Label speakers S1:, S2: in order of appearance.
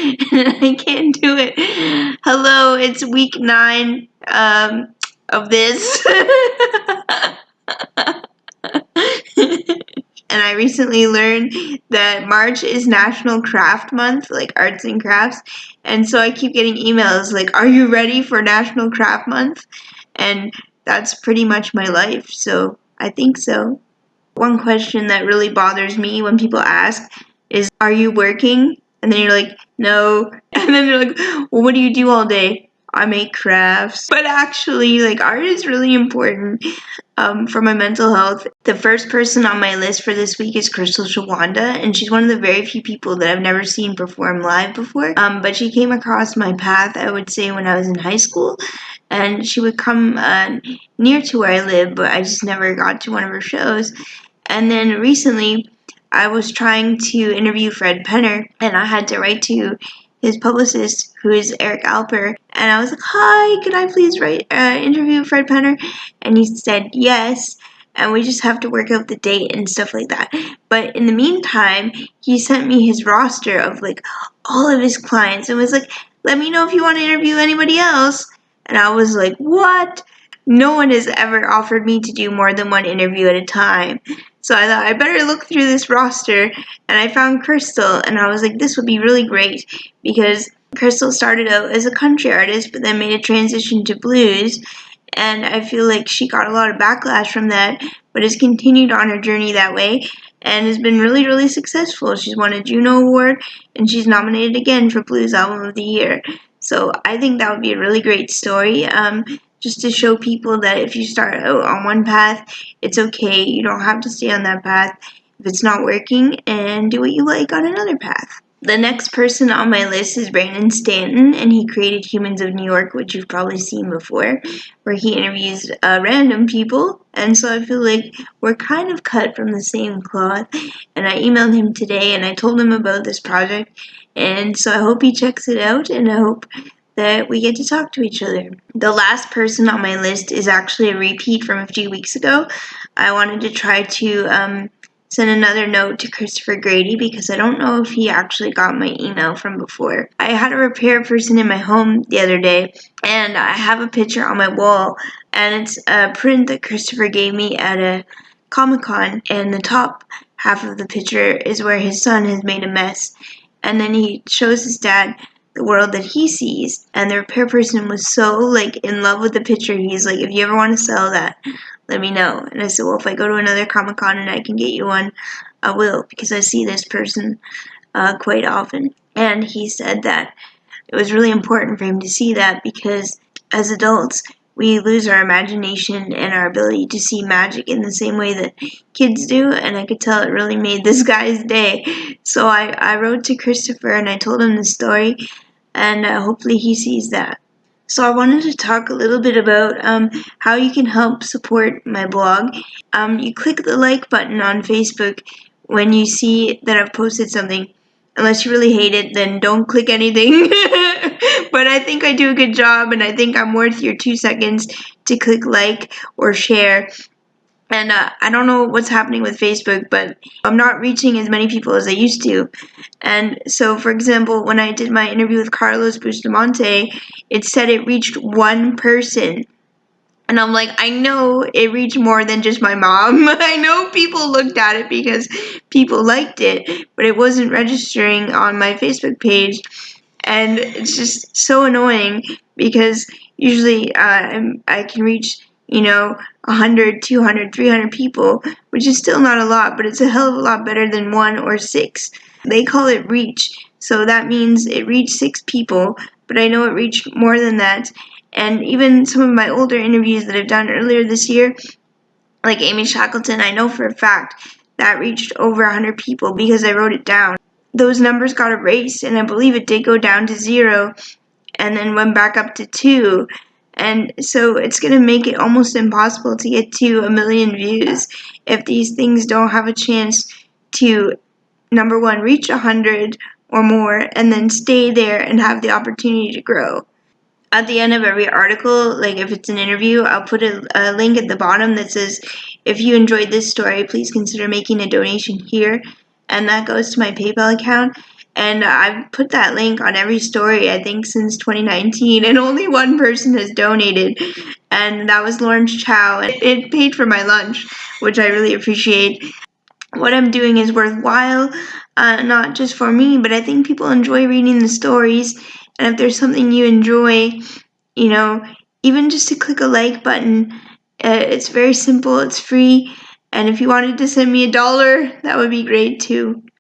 S1: I can't do it. Hello, it's week 9 of this. And I recently learned that March is National Craft Month, like arts and crafts. And so I keep getting emails like, are you ready for National Craft Month? And that's pretty much my life, so I think so. One question that really bothers me when people ask is, are you working? And then you're like, no. And then they're like, well, what do you do all day? I make crafts. But actually, like, art is really important for my mental health. The first person on my list for this week is Crystal Shawanda, and she's one of the very few people that I've never seen perform live before. But she came across my path, I would say, when I was in high school, and she would come near to where I live, but I just never got to one of her shows. And then recently, I was trying to interview Fred Penner, and I had to write to his publicist, who is Eric Alper, and I was like, hi, could I please interview Fred Penner? And he said yes, and we just have to work out the date and stuff like that. But in the meantime, he sent me his roster of like all of his clients and was like, let me know if you want to interview anybody else. And I was like, what? No one has ever offered me to do more than one interview at a time. So I thought I better look through this roster, and I found Crystal, and I was like, this would be really great, because Crystal started out as a country artist, but then made a transition to blues, and I feel like she got a lot of backlash from that, but has continued on her journey that way, and has been really, really successful. She's won a Juno Award, and she's nominated again for Blues Album of the Year. So I think that would be a really great story. Just to show people that if you start out on one path, it's okay. You don't have to stay on that path if it's not working, and do what you like on another path. The next person on my list is Brandon Stanton, and he created Humans of New York, which you've probably seen before, where he interviews random people, and so I feel like we're kind of cut from the same cloth, and I emailed him today, and I told him about this project, and so I hope he checks it out, and I hope that we get to talk to each other. The last person on my list is actually a repeat from a few weeks ago. I wanted to try to send another note to Christopher Grady because I don't know if he actually got my email from before. I had a repair person in my home the other day, and I have a picture on my wall, and it's a print that Christopher gave me at a Comic-Con, and the top half of the picture is where his son has made a mess, and then he shows his dad the world that he sees, and the repair person was so like in love with the picture. He's like, if you ever want to sell that, let me know. And I said, well, if I go to another Comic-Con and I can get you one, I will, because I see this person quite often. And he said that it was really important for him to see that because as adults, we lose our imagination and our ability to see magic in the same way that kids do, and I could tell it really made this guy's day. So I wrote to Christopher and I told him the story, and hopefully he sees that. So I wanted to talk a little bit about how you can help support my blog. You click the like button on Facebook when you see that I've posted something. Unless you really hate it, then don't click anything. But I think I do a good job, and I think I'm worth your 2 seconds to click like or share. And I don't know what's happening with Facebook, but I'm not reaching as many people as I used to. And so, for example, when I did my interview with Carlos Bustamante, it said it reached 1 person. And I'm like, I know it reached more than just my mom. I know people looked at it because people liked it, but it wasn't registering on my Facebook page. And it's just so annoying because usually I can reach, 100, 200, 300 people, which is still not a lot, but it's a hell of a lot better than 1 or 6. They call it reach, so that means it reached 6 people, but I know it reached more than that. And even some of my older interviews that I've done earlier this year, like Amy Shackleton, I know for a fact that reached over 100 people because I wrote it down. Those numbers got erased, and I believe it did go down to 0 and then went back up to 2. And so it's going to make it almost impossible to get to 1 million views if these things don't have a chance to, number one, reach 100 or more, and then stay there and have the opportunity to grow. At the end of every article, like if it's an interview, I'll put a link at the bottom that says, if you enjoyed this story, please consider making a donation here. And that goes to my PayPal account. And I've put that link on every story, I think, since 2019, and only one person has donated, and that was Lawrence Chow. It paid for my lunch, which I really appreciate. What I'm doing is worthwhile, not just for me, but I think people enjoy reading the stories. And if there's something you enjoy, even just to click a like button, it's very simple, it's free. And if you wanted to send me $1, that would be great too.